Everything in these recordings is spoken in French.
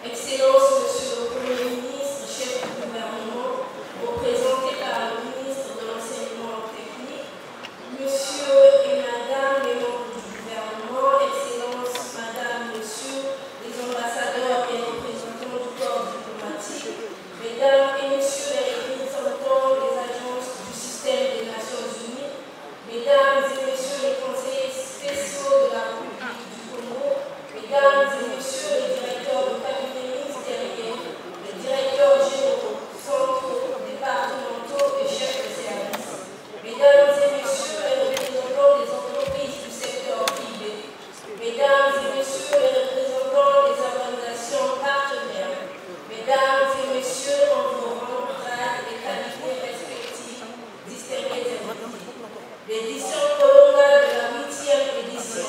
Excellences, Monsieur le Premier ministre, chef du gouvernement, représenté par le ministre de l'Enseignement technique, Monsieur et Madame les membres du gouvernement, Excellences, Madame, Monsieur, les ambassadeurs et représentants du corps diplomatique, Mesdames et Messieurs les représentants des agences du système des Nations Unies, Mesdames et Messieurs les conseillers spéciaux de la République du Congo, Mesdames et Messieurs les directeurs de cabinet ministériel, les directeurs généraux, centraux, départementaux et chefs de service, Mesdames et Messieurs les représentants des entreprises du secteur privé, Mesdames et Messieurs les représentants des organisations partenaires, Mesdames et Messieurs en vos rangs, grades et qualités respectives, distingués et l'édition prolongée de la 8e édition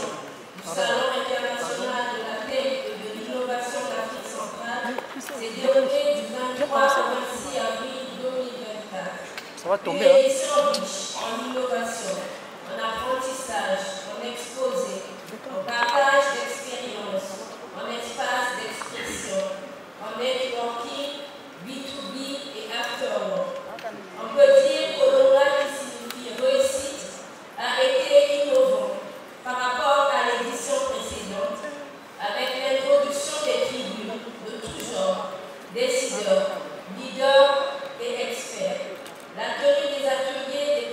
du Salon international de la paix et de l'innovation d'Afrique centrale s'est déroulée du 23 au 26 avril 2024. Une édition riche en innovation, en apprentissage, en exposé, en partage d'expériences, en espace d'expression, en networking, B2B et afterwork. On peut dire qu'au-delà qui signifie réussite, a été innovant par rapport à l'édition précédente, avec l'introduction des tribunes de tout genre, décideurs, leaders et experts, la tenue des ateliers des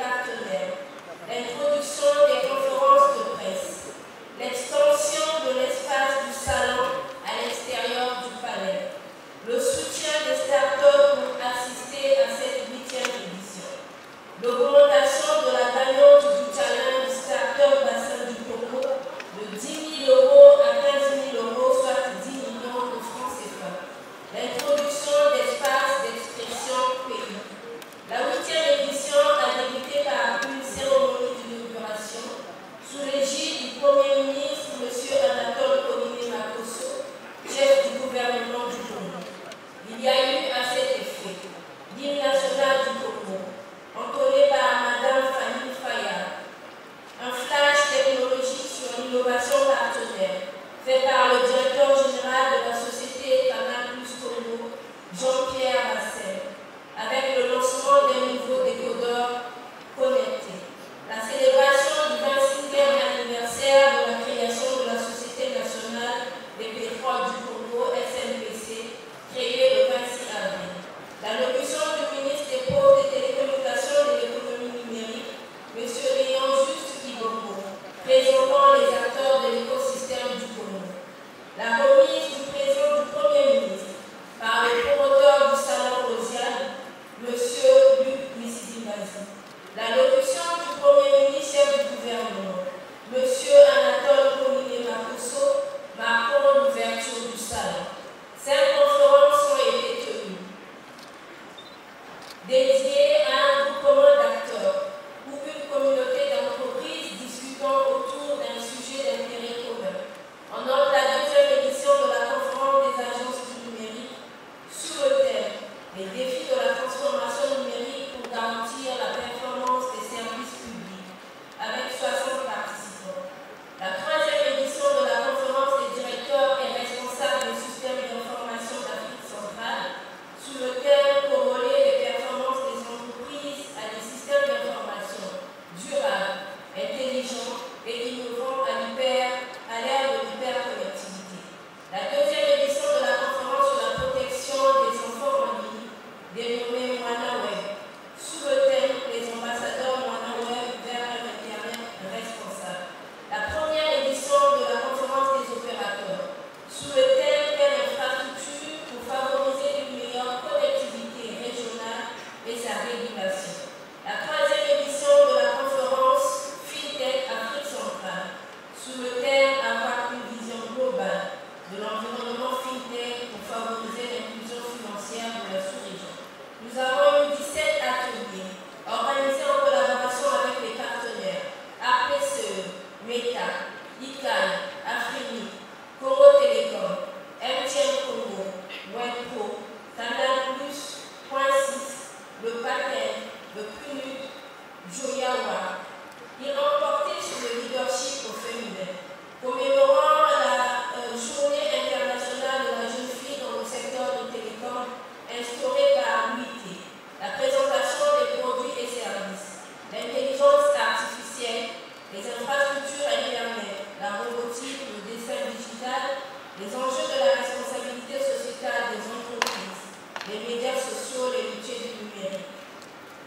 les enjeux de la responsabilité sociétale des entreprises, les médias sociaux, les métiers du numérique.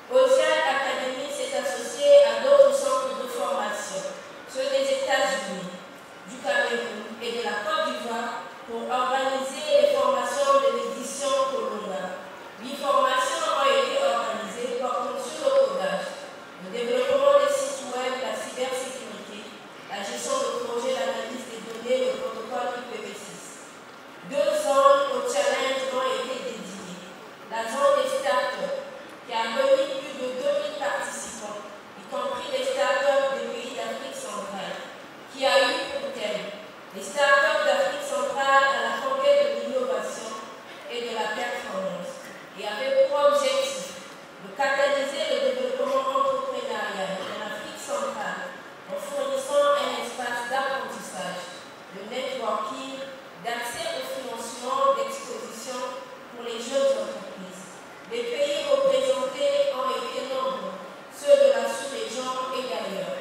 Odial Academy s'est associé à d'autres centres de formation, ceux des États-Unis, du Cameroun et de la Côte d'Ivoire, pour organiser les formations de l'édition Colonga. 8 formations ont été organisées portant sur le codage, le développement des sites web, la cybersécurité, la gestion de projets d'analyse des données, le protocole IPv6. 2 zones au challenge ont été dédiées. La zone des startups, qui a réuni plus de 2000 participants, y compris les startups des pays d'Afrique centrale, qui a eu pour thème les startups d'Afrique centrale à la conquête de l'innovation et de la performance, et avait pour objectif de catalyser le développement entrepreneurial en Afrique centrale en fournissant un espace d'apprentissage, de networking, d'accès au financement, d'exposition pour les jeunes entreprises. Les pays représentés ont été nombreux, ceux de la sous-région et d'ailleurs.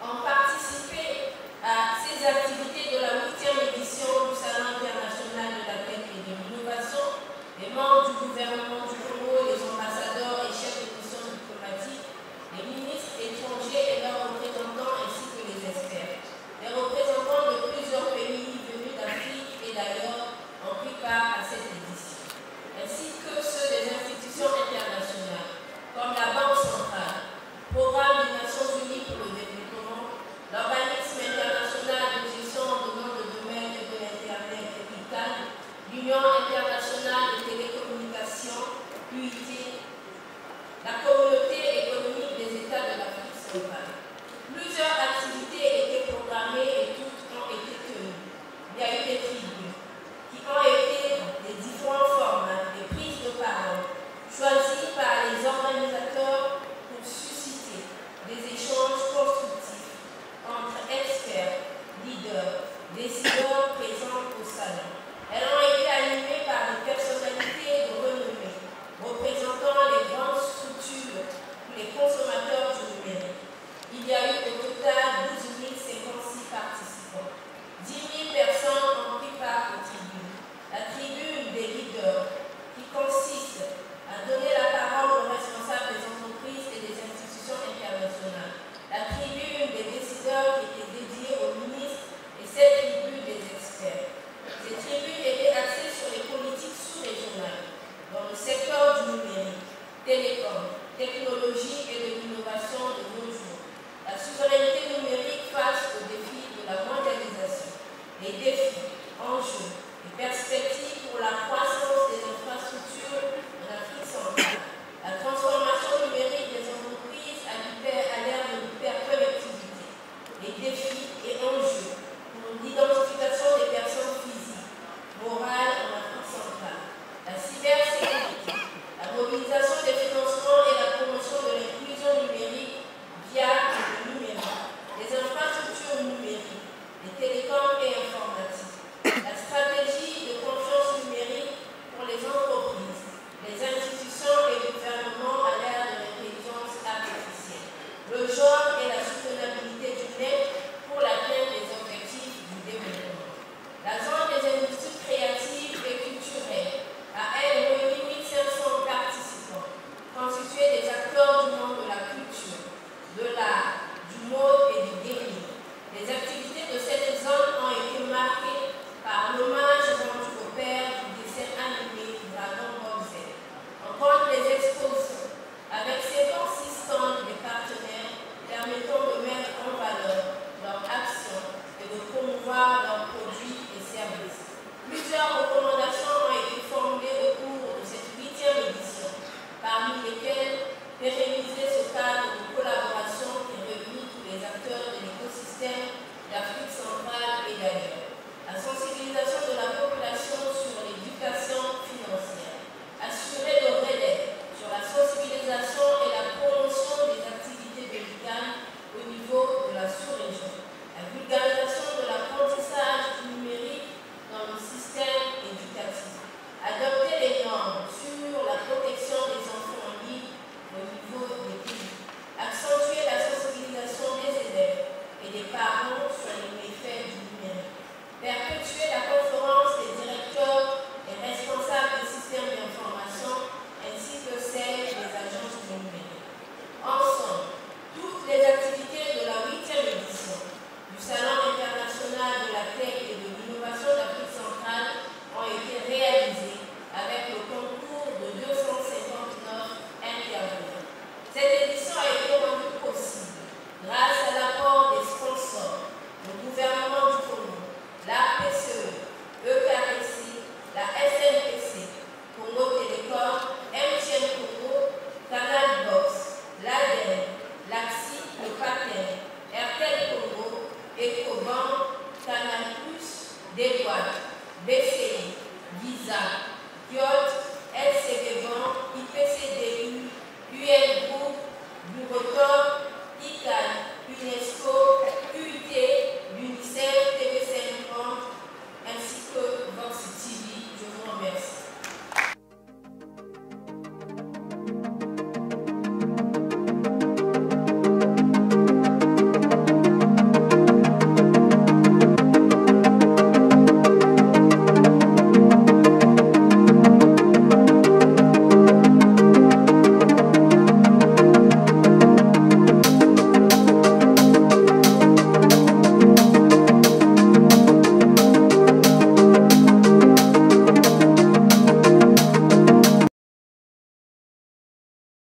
Ont participé à ces activités de la 8e édition du Salon international de la tech et de l'innovation les membres du gouvernement du Congo, les ambassadeurs et chefs de mission diplomatique, les ministres étrangers et leurs représentants ainsi que les experts. Les représentants de plusieurs pays venus d'Afrique et d'ailleurs ont pris part à cette édition, ainsi que ceux des institutions internationales comme la Banque centrale, Programme des Nations Unies pour le développement, l'Organisme international de gestion de nom de domaine de l'Internet et l'ICANN, l'Union internationale de télécommunications, UIT, la communauté économique des États de l'Afrique centrale. Plusieurs activités étaient programmées et toutes ont été tenues. Il y a eu des tribunes qui ont été des différents formats, des prises de parole, choisies par les organisateurs pour susciter des échanges constructifs entre experts, leaders, décideurs présents au salon. Elles ont été animées par des personnalités de renommée, représentant les grandes structures pour les consommateurs du numérique. Il y a eu au total Canal+, Déboîte, BCI, Visa, Diode,